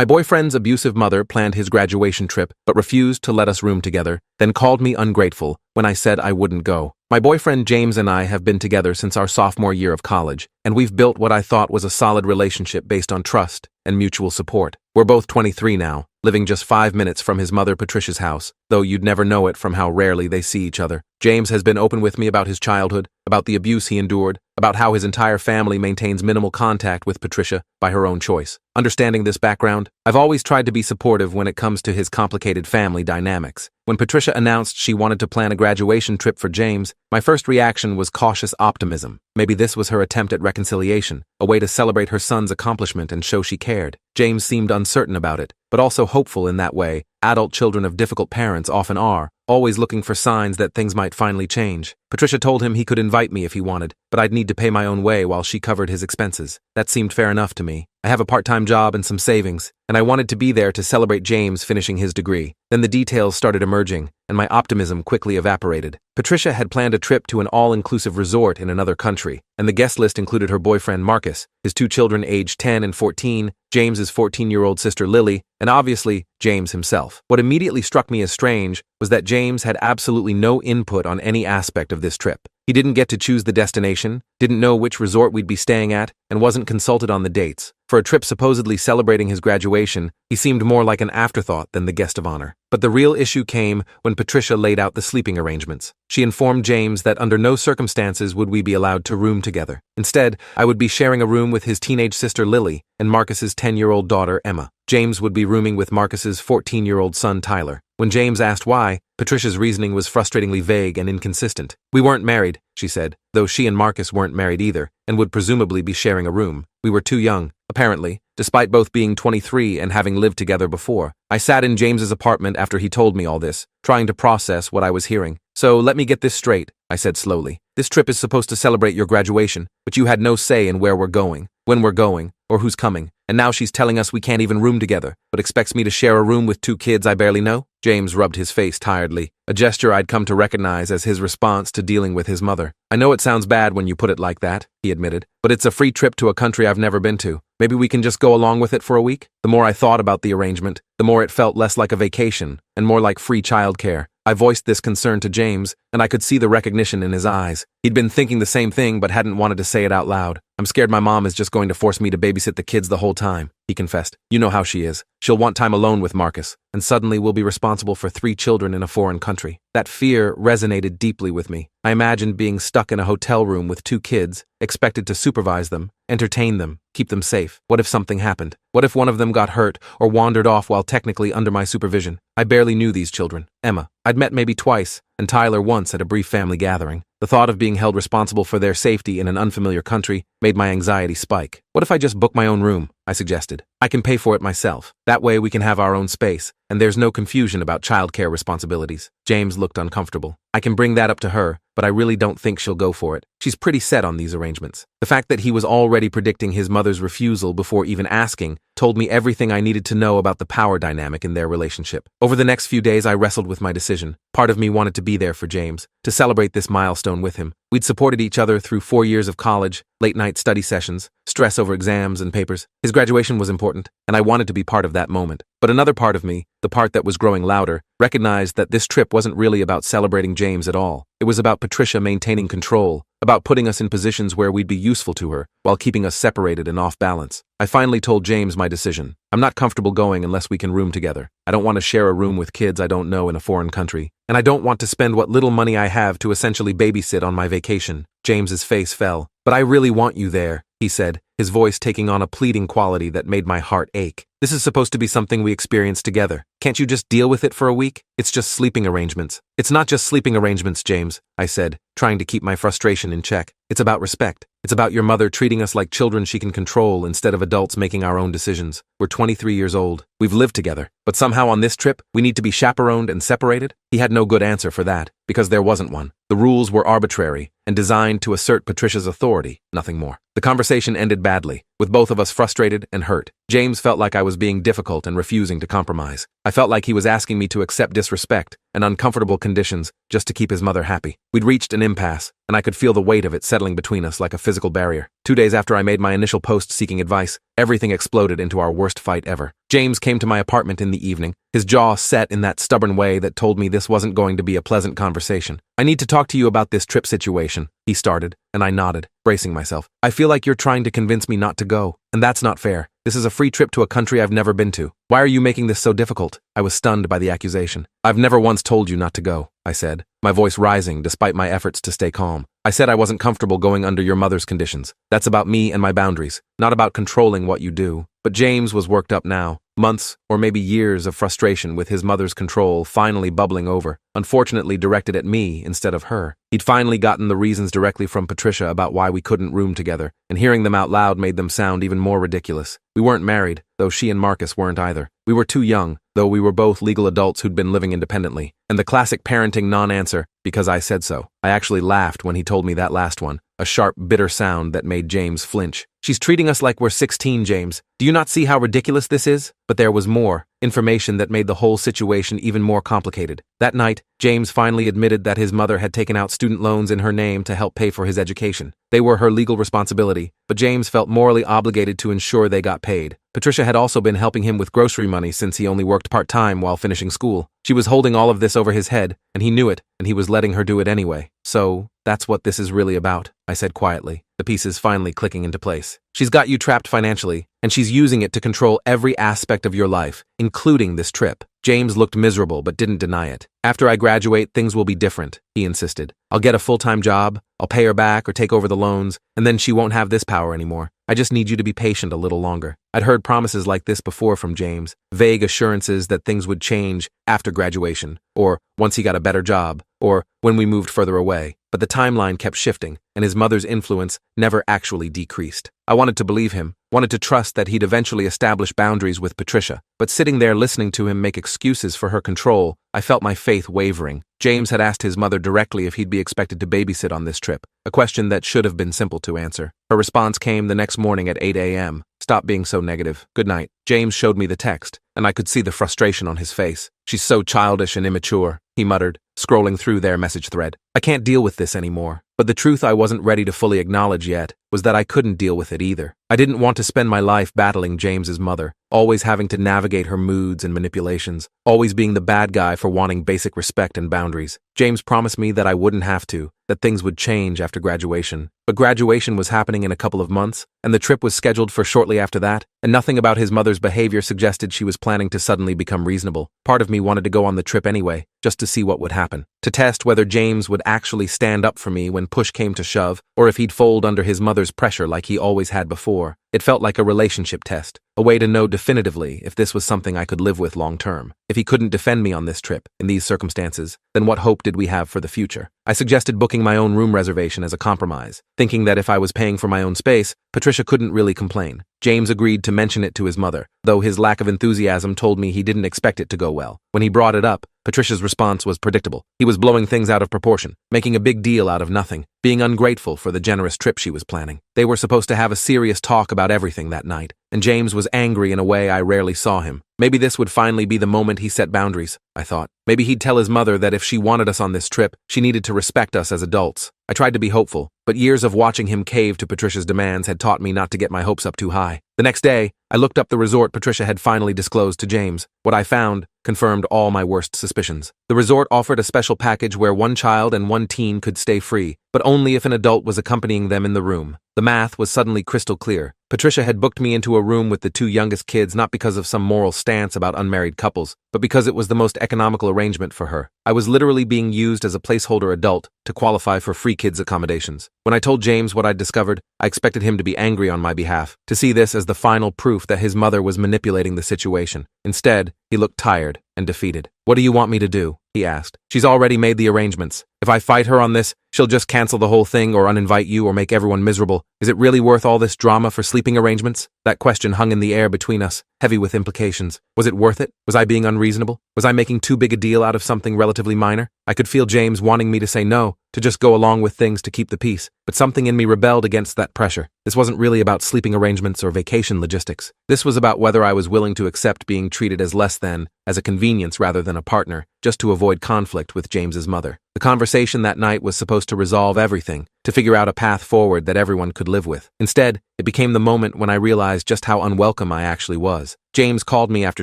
My boyfriend's abusive mother planned his graduation trip but refused to let us room together, then called me ungrateful when I said I wouldn't go. My boyfriend James and I have been together since our sophomore year of college, and we've built what I thought was a solid relationship based on trust and mutual support. We're both 23 now, living just 5 minutes from his mother Patricia's house, though you'd never know it from how rarely they see each other. James has been open with me about his childhood, about the abuse he endured, about how his entire family maintains minimal contact with Patricia by her own choice. Understanding this background, I've always tried to be supportive when it comes to his complicated family dynamics. When Patricia announced she wanted to plan a graduation trip for James, my first reaction was cautious optimism. Maybe this was her attempt at reconciliation, a way to celebrate her son's accomplishment and show she cared. James seemed uncertain about it, but also hopeful in that way. Adult children of difficult parents often are, always looking for signs that things might finally change. Patricia told him he could invite me if he wanted, but I'd need to pay my own way while she covered his expenses. That seemed fair enough to me. I have a part-time job and some savings, and I wanted to be there to celebrate James finishing his degree. Then the details started emerging, and my optimism quickly evaporated. Patricia had planned a trip to an all-inclusive resort in another country, and the guest list included her boyfriend Marcus, his 2 children aged 10 and 14, James's 14-year-old sister Lily, and obviously, James himself. What immediately struck me as strange was that James had absolutely no input on any aspect of this trip. He didn't get to choose the destination, didn't know which resort we'd be staying at, and wasn't consulted on the dates. For a trip supposedly celebrating his graduation, he seemed more like an afterthought than the guest of honor. But the real issue came when Patricia laid out the sleeping arrangements. She informed James that under no circumstances would we be allowed to room together. Instead, I would be sharing a room with his teenage sister Lily and Marcus's 10-year-old daughter Emma. James would be rooming with Marcus's 14-year-old son Tyler. When James asked why, Patricia's reasoning was frustratingly vague and inconsistent. We weren't married, she said, though she and Marcus weren't married either, and would presumably be sharing a room. We were too young, apparently, despite both being 23 and having lived together before. I sat in James's apartment after he told me all this, trying to process what I was hearing. So let me get this straight, I said slowly. This trip is supposed to celebrate your graduation, but you had no say in where we're going, when we're going, or who's coming. And now she's telling us we can't even room together, but expects me to share a room with 2 kids I barely know? James rubbed his face tiredly, a gesture I'd come to recognize as his response to dealing with his mother. I know it sounds bad when you put it like that, he admitted, but it's a free trip to a country I've never been to. Maybe we can just go along with it for a week? The more I thought about the arrangement, the more it felt less like a vacation and more like free childcare. I voiced this concern to James, and I could see the recognition in his eyes. He'd been thinking the same thing but hadn't wanted to say it out loud. I'm scared my mom is just going to force me to babysit the kids the whole time, he confessed. You know how she is. She'll want time alone with Marcus, and suddenly we'll be responsible for 3 children in a foreign country. That fear resonated deeply with me. I imagined being stuck in a hotel room with 2 kids, expected to supervise them, entertain them, keep them safe. What if something happened? What if one of them got hurt or wandered off while technically under my supervision? I barely knew these children. Emma, I'd met maybe twice, and Tyler once at a brief family gathering. The thought of being held responsible for their safety in an unfamiliar country made my anxiety spike. What if I just book my own room? I suggested. I can pay for it myself. That way we can have our own space, and there's no confusion about childcare responsibilities. James looked uncomfortable. I can bring that up to her, but I really don't think she'll go for it. She's pretty set on these arrangements. The fact that he was already predicting his mother's refusal before even asking told me everything I needed to know about the power dynamic in their relationship. Over the next few days, I wrestled with my decision. Part of me wanted to be there for James, to celebrate this milestone with him. We'd supported each other through 4 years of college, late-night study sessions, stress over exams and papers. His graduation was important, and I wanted to be part of that moment. But another part of me, the part that was growing louder, recognized that this trip wasn't really about celebrating James at all. It was about Patricia maintaining control, about putting us in positions where we'd be useful to her, while keeping us separated and off balance. I finally told James my decision. I'm not comfortable going unless we can room together. I don't want to share a room with kids I don't know in a foreign country, and I don't want to spend what little money I have to essentially babysit on my vacation. James's face fell. But I really want you there, he said, his voice taking on a pleading quality that made my heart ache. This is supposed to be something we experience together. Can't you just deal with it for a week? It's just sleeping arrangements. It's not just sleeping arrangements, James, I said, trying to keep my frustration in check. It's about respect. It's about your mother treating us like children she can control instead of adults making our own decisions. We're 23 years old. We've lived together. But somehow on this trip, we need to be chaperoned and separated? He had no good answer for that, because there wasn't one. The rules were arbitrary and designed to assert Patricia's authority, nothing more. The conversation ended badly, with both of us frustrated and hurt. James felt like I was being difficult and refusing to compromise. I felt like he was asking me to accept disrespect and uncomfortable conditions just to keep his mother happy. We'd reached an impasse, and I could feel the weight of it settling between us like a physical barrier. 2 days after I made my initial post seeking advice, everything exploded into our worst fight ever. James came to my apartment in the evening, his jaw set in that stubborn way that told me this wasn't going to be a pleasant conversation. "I need to talk to you about this trip situation," he started, and I nodded, bracing myself. "I feel like you're trying to convince me not to go, and that's not fair. This is a free trip to a country I've never been to. Why are you making this so difficult?" I was stunned by the accusation. "I've never once told you not to go," I said, my voice rising despite my efforts to stay calm. "I said I wasn't comfortable going under your mother's conditions. That's about me and my boundaries, not about controlling what you do." But James was worked up now. Months, or maybe years of frustration with his mother's control finally bubbling over, unfortunately directed at me instead of her. He'd finally gotten the reasons directly from Patricia about why we couldn't room together, and hearing them out loud made them sound even more ridiculous. We weren't married, though she and Marcus weren't either. We were too young, though we were both legal adults who'd been living independently. And the classic parenting non-answer, "because I said so." I actually laughed when he told me that last one, a sharp, bitter sound that made James flinch. "She's treating us like we're 16, James. Do you not see how ridiculous this is?" But there was more, information that made the whole situation even more complicated. That night, James finally admitted that his mother had taken out student loans in her name to help pay for his education. They were her legal responsibility, but James felt morally obligated to ensure they got paid. Patricia had also been helping him with grocery money since he only worked part-time while finishing school. She was holding all of this over his head, and he knew it, and he was letting her do it anyway. "So, that's what this is really about," I said quietly, the pieces finally clicking into place. "She's got you trapped financially, and she's using it to control every aspect of your life, including this trip." James looked miserable but didn't deny it. "After I graduate, things will be different," he insisted. "I'll get a full-time job, I'll pay her back or take over the loans, and then she won't have this power anymore. I just need you to be patient a little longer." I'd heard promises like this before from James, vague assurances that things would change after graduation, or once he got a better job, or when we moved further away. But the timeline kept shifting, and his mother's influence never actually decreased. I wanted to believe him, wanted to trust that he'd eventually establish boundaries with Patricia, but sitting there listening to him make excuses for her control, I felt my faith wavering. James had asked his mother directly if he'd be expected to babysit on this trip, a question that should have been simple to answer. Her response came the next morning at 8 a.m. "Stop being so negative. Good night." James showed me the text, and I could see the frustration on his face. "She's so childish and immature," he muttered, scrolling through their message thread. "I can't deal with this anymore." But the truth I wasn't ready to fully acknowledge yet was that I couldn't deal with it either. I didn't want to spend my life battling James's mother, always having to navigate her moods and manipulations, always being the bad guy for wanting basic respect and boundaries. James promised me that I wouldn't have to, that things would change after graduation. But graduation was happening in a couple of months, and the trip was scheduled for shortly after that, and nothing about his mother's behavior suggested she was planning to suddenly become reasonable. Part of me wanted to go on the trip anyway, just to see what would happen, to test whether James would actually stand up for me when push came to shove, or if he'd fold under his mother's pressure like he always had before. It felt like a relationship test, a way to know definitively if this was something I could live with long term. If he couldn't defend me on this trip, in these circumstances, then what hope did we have for the future? I suggested booking my own room reservation as a compromise, thinking that if I was paying for my own space, Patricia couldn't really complain. James agreed to mention it to his mother, though his lack of enthusiasm told me he didn't expect it to go well. When he brought it up, Patricia's response was predictable. He was blowing things out of proportion, making a big deal out of nothing, being ungrateful for the generous trip she was planning. They were supposed to have a serious talk about everything that night, and James was angry in a way I rarely saw him. Maybe this would finally be the moment he set boundaries, I thought. Maybe he'd tell his mother that if she wanted us on this trip, she needed to respect us as adults. I tried to be hopeful, but years of watching him cave to Patricia's demands had taught me not to get my hopes up too high. The next day, I looked up the resort Patricia had finally disclosed to James. What I found confirmed all my worst suspicions. The resort offered a special package where one child and one teen could stay free, but only if an adult was accompanying them in the room. The math was suddenly crystal clear. Patricia had booked me into a room with the two youngest kids not because of some moral stance about unmarried couples, but because it was the most economical arrangement for her. I was literally being used as a placeholder adult to qualify for free kids accommodations. When I told James what I'd discovered, I expected him to be angry on my behalf, to see this as the final proof that his mother was manipulating the situation. Instead, he looked tired and defeated. "What do you want me to do?" he asked. "She's already made the arrangements. If I fight her on this, she'll just cancel the whole thing or uninvite you or make everyone miserable. Is it really worth all this drama for sleeping arrangements?" That question hung in the air between us, heavy with implications. Was it worth it? Was I being unreasonable? Was I making too big a deal out of something relatively minor? I could feel James wanting me to say no, to just go along with things to keep the peace, but something in me rebelled against that pressure. This wasn't really about sleeping arrangements or vacation logistics. This was about whether I was willing to accept being treated as less than, as a convenience rather than than a partner, just to avoid conflict with James's mother. The conversation that night was supposed to resolve everything, to figure out a path forward that everyone could live with. Instead, it became the moment when I realized just how unwelcome I actually was. James called me after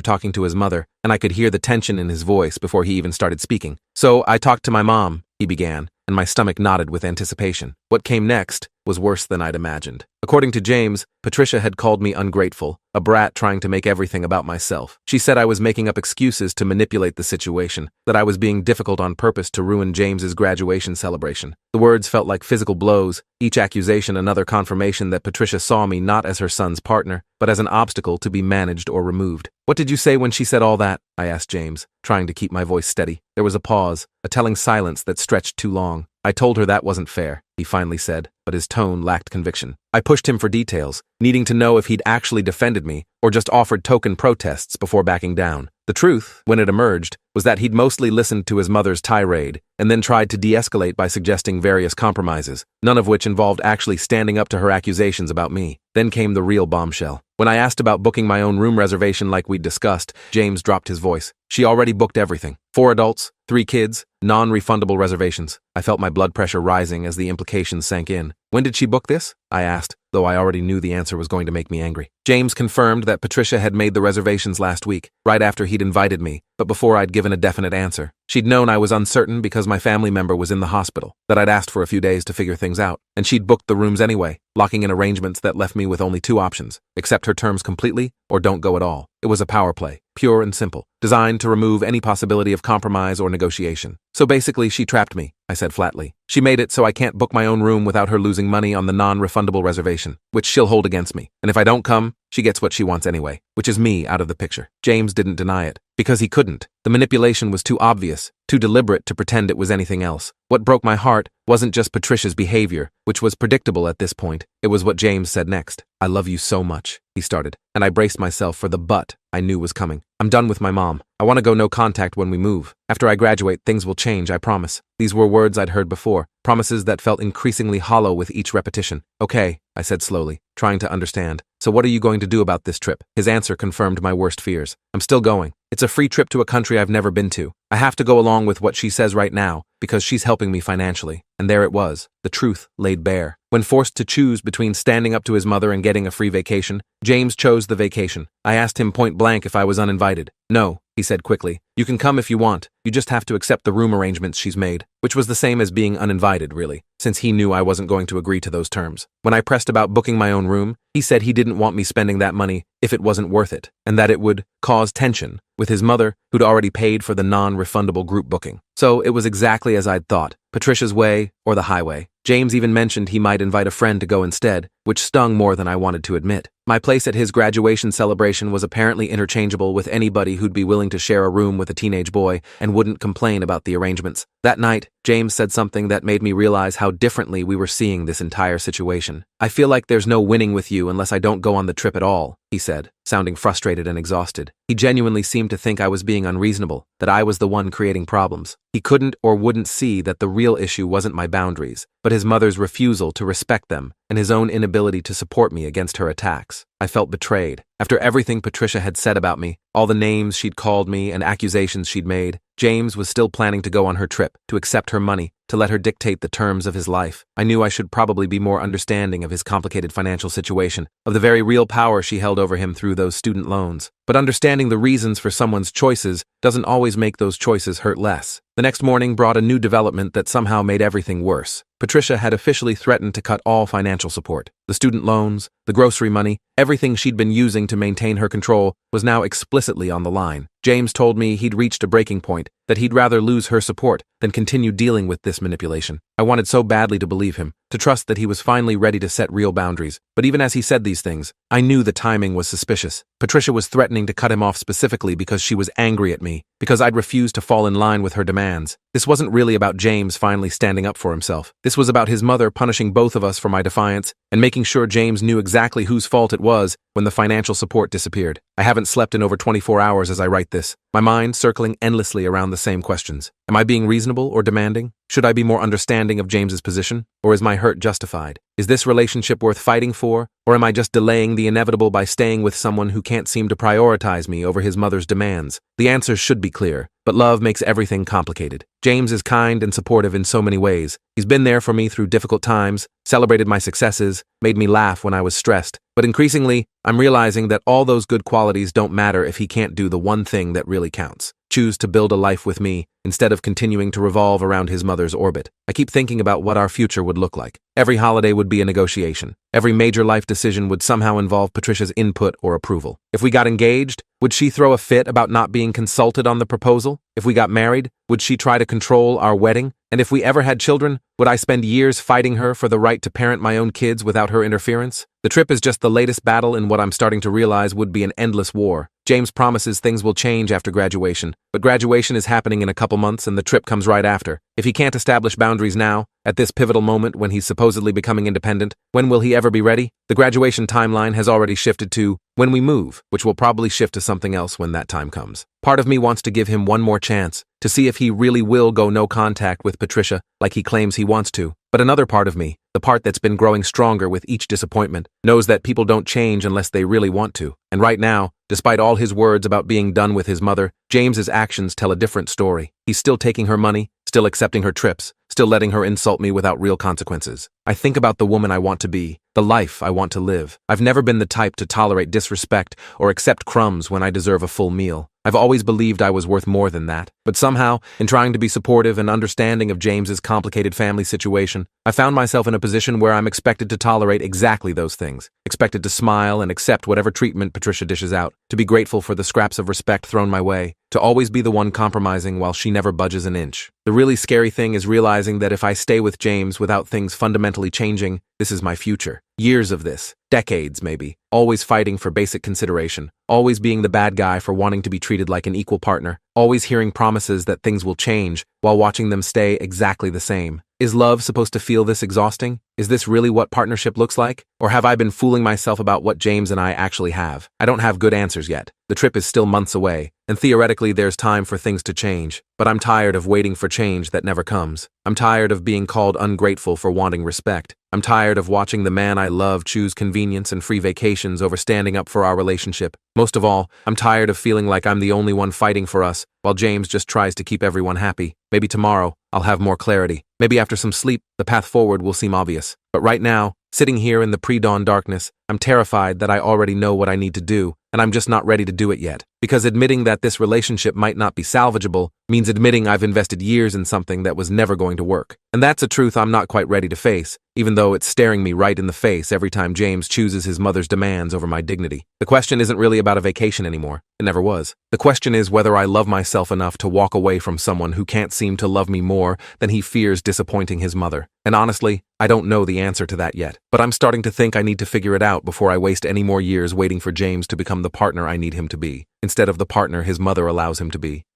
talking to his mother, and I could hear the tension in his voice before he even started speaking. "So I talked to my mom," he began, and my stomach knotted with anticipation. What came next was worse than I'd imagined. According to James, Patricia had called me ungrateful, a brat trying to make everything about myself. She said I was making up excuses to manipulate the situation, that I was being difficult on purpose to ruin James's graduation celebration. The words felt like physical blows, each accusation another confirmation that Patricia saw me not as her son's partner, but as an obstacle to be managed or removed. "What did you say when she said all that?" I asked James, trying to keep my voice steady. There was a pause, a telling silence that stretched too long. "I told her that wasn't fair," he finally said, but his tone lacked conviction. I pushed him for details, needing to know if he'd actually defended me or just offered token protests before backing down. The truth, when it emerged, was that he'd mostly listened to his mother's tirade and then tried to de-escalate by suggesting various compromises, none of which involved actually standing up to her accusations about me. Then came the real bombshell. When I asked about booking my own room reservation like we'd discussed, James dropped his voice. She already booked everything. 4 adults, 3 kids, non-refundable reservations. I felt my blood pressure rising as the implications sank in. "When did she book this?" I asked, though I already knew the answer was going to make me angry. James confirmed that Patricia had made the reservations last week, right after he'd invited me, but before I'd given a definite answer. She'd known I was uncertain because my family member was in the hospital, that I'd asked for a few days to figure things out, and she'd booked the rooms anyway, locking in arrangements that left me with only 2 options: accept her terms completely or don't go at all. It was a power play, pure and simple, designed to remove any possibility of compromise or negotiation. "So basically, she trapped me," I said flatly. "She made it so I can't book my own room without her losing money on the non-refundable reservation, which she'll hold against me. And if I don't come, she gets what she wants anyway, which is me out of the picture." James didn't deny it, because he couldn't. The manipulation was too obvious, too deliberate to pretend it was anything else. What broke my heart wasn't just Patricia's behavior, which was predictable at this point. It was what James said next. "I love you so much," he started, and I braced myself for the but I knew was coming. "I'm done with my mom. I want to go no contact when we move. After I graduate, things will change, I promise." These were words I'd heard before, promises that felt increasingly hollow with each repetition. "Okay," I said slowly, trying to understand. "So what are you going to do about this trip?" His answer confirmed my worst fears. "I'm still going. It's a free trip to a country I've never been to. I have to go along with what she says right now, because she's helping me financially." And there it was, the truth laid bare. When forced to choose between standing up to his mother and getting a free vacation, James chose the vacation. I asked him point blank if I was uninvited. "No," he said quickly. "You can come if you want. You just have to accept the room arrangements she's made," which was the same as being uninvited, really, since he knew I wasn't going to agree to those terms. When I pressed about booking my own room, he said he didn't want me spending that money if it wasn't worth it, and that it would cause tension with his mother, who'd already paid for the non-refundable group booking. So it was exactly as I'd thought, Patricia's way or the highway. James even mentioned he might invite a friend to go instead, which stung more than I wanted to admit. My place at his graduation celebration was apparently interchangeable with anybody who'd be willing to share a room with a teenage boy and wouldn't complain about the arrangements. That night, James said something that made me realize how differently we were seeing this entire situation. "I feel like there's no winning with you unless I don't go on the trip at all," he said, sounding frustrated and exhausted. He genuinely seemed to think I was being unreasonable, that I was the one creating problems. He couldn't or wouldn't see that the real issue wasn't my boundaries, but his mother's refusal to respect them and his own inability to support me against her attacks. I felt betrayed. After everything Patricia had said about me, all the names she'd called me and accusations she'd made, James was still planning to go on her trip, to accept her money, to let her dictate the terms of his life. I knew I should probably be more understanding of his complicated financial situation, of the very real power she held over him through those student loans. But understanding the reasons for someone's choices doesn't always make those choices hurt less. The next morning brought a new development that somehow made everything worse. Patricia had officially threatened to cut all financial support. The student loans, the grocery money, everything she'd been using to maintain her control was now explicitly on the line. James told me he'd reached a breaking point, that he'd rather lose her support than continue dealing with this manipulation. I wanted so badly to believe him, to trust that he was finally ready to set real boundaries. But even as he said these things, I knew the timing was suspicious. Patricia was threatening to cut him off specifically because she was angry at me, because I'd refused to fall in line with her demands. This wasn't really about James finally standing up for himself. This was about his mother punishing both of us for my defiance and making sure James knew exactly whose fault it was when the financial support disappeared. I haven't slept in over 24 hours as I write this, my mind circling endlessly around the same questions. Am I being reasonable or demanding? Should I be more understanding of James's position? Or is my hurt justified? Is this relationship worth fighting for? Or am I just delaying the inevitable by staying with someone who can't seem to prioritize me over his mother's demands? The answers should be clear, but love makes everything complicated. James is kind and supportive in so many ways. He's been there for me through difficult times, celebrated my successes, made me laugh when I was stressed. But increasingly, I'm realizing that all those good qualities don't matter if he can't do the one thing that really counts: choose to build a life with me instead of continuing to revolve around his mother's orbit. I keep thinking about what our future would look like. Every holiday would be a negotiation. Every major life decision would somehow involve Patricia's input or approval. If we got engaged, would she throw a fit about not being consulted on the proposal? If we got married, would she try to control our wedding? And if we ever had children, would I spend years fighting her for the right to parent my own kids without her interference? The trip is just the latest battle in what I'm starting to realize would be an endless war. James promises things will change after graduation, but graduation is happening in a couple months and the trip comes right after. If he can't establish boundaries now, at this pivotal moment when he's supposedly becoming independent, when will he ever be ready? The graduation timeline has already shifted to when we move, which will probably shift to something else when that time comes. Part of me wants to give him one more chance, to see if he really will go no contact with Patricia like he claims he wants to. But another part of me, the part that's been growing stronger with each disappointment, knows that people don't change unless they really want to. And right now, despite all his words about being done with his mother, James's actions tell a different story. He's still taking her money, still accepting her trips, still letting her insult me without real consequences. I think about the woman I want to be, the life I want to live. I've never been the type to tolerate disrespect or accept crumbs when I deserve a full meal. I've always believed I was worth more than that. But somehow, in trying to be supportive and understanding of James's complicated family situation, I found myself in a position where I'm expected to tolerate exactly those things. Expected to smile and accept whatever treatment Patricia dishes out, to be grateful for the scraps of respect thrown my way, to always be the one compromising while she never budges an inch. The really scary thing is realizing that if I stay with James without things fundamentally changing, this is my future. Years of this, decades maybe, always fighting for basic consideration, always being the bad guy for wanting to be treated like an equal partner, always hearing promises that things will change while watching them stay exactly the same. Is love supposed to feel this exhausting? Is this really what partnership looks like? Or have I been fooling myself about what James and I actually have? I don't have good answers yet. The trip is still months away, and theoretically there's time for things to change. But I'm tired of waiting for change that never comes. I'm tired of being called ungrateful for wanting respect. I'm tired of watching the man I love choose convenience and free vacations over standing up for our relationship. Most of all, I'm tired of feeling like I'm the only one fighting for us, while James just tries to keep everyone happy. Maybe tomorrow, I'll have more clarity. Maybe after some sleep, the path forward will seem obvious. But right now, sitting here in the pre-dawn darkness, I'm terrified that I already know what I need to do, and I'm just not ready to do it yet. Because admitting that this relationship might not be salvageable means admitting I've invested years in something that was never going to work. And that's a truth I'm not quite ready to face, even though it's staring me right in the face every time James chooses his mother's demands over my dignity. The question isn't really about a vacation anymore. It never was. The question is whether I love myself enough to walk away from someone who can't seem to love me more than he fears disappointing his mother. And honestly, I don't know the answer to that yet. But I'm starting to think I need to figure it out before I waste any more years waiting for James to become the partner I need him to be, instead of the partner his mother allows him to be.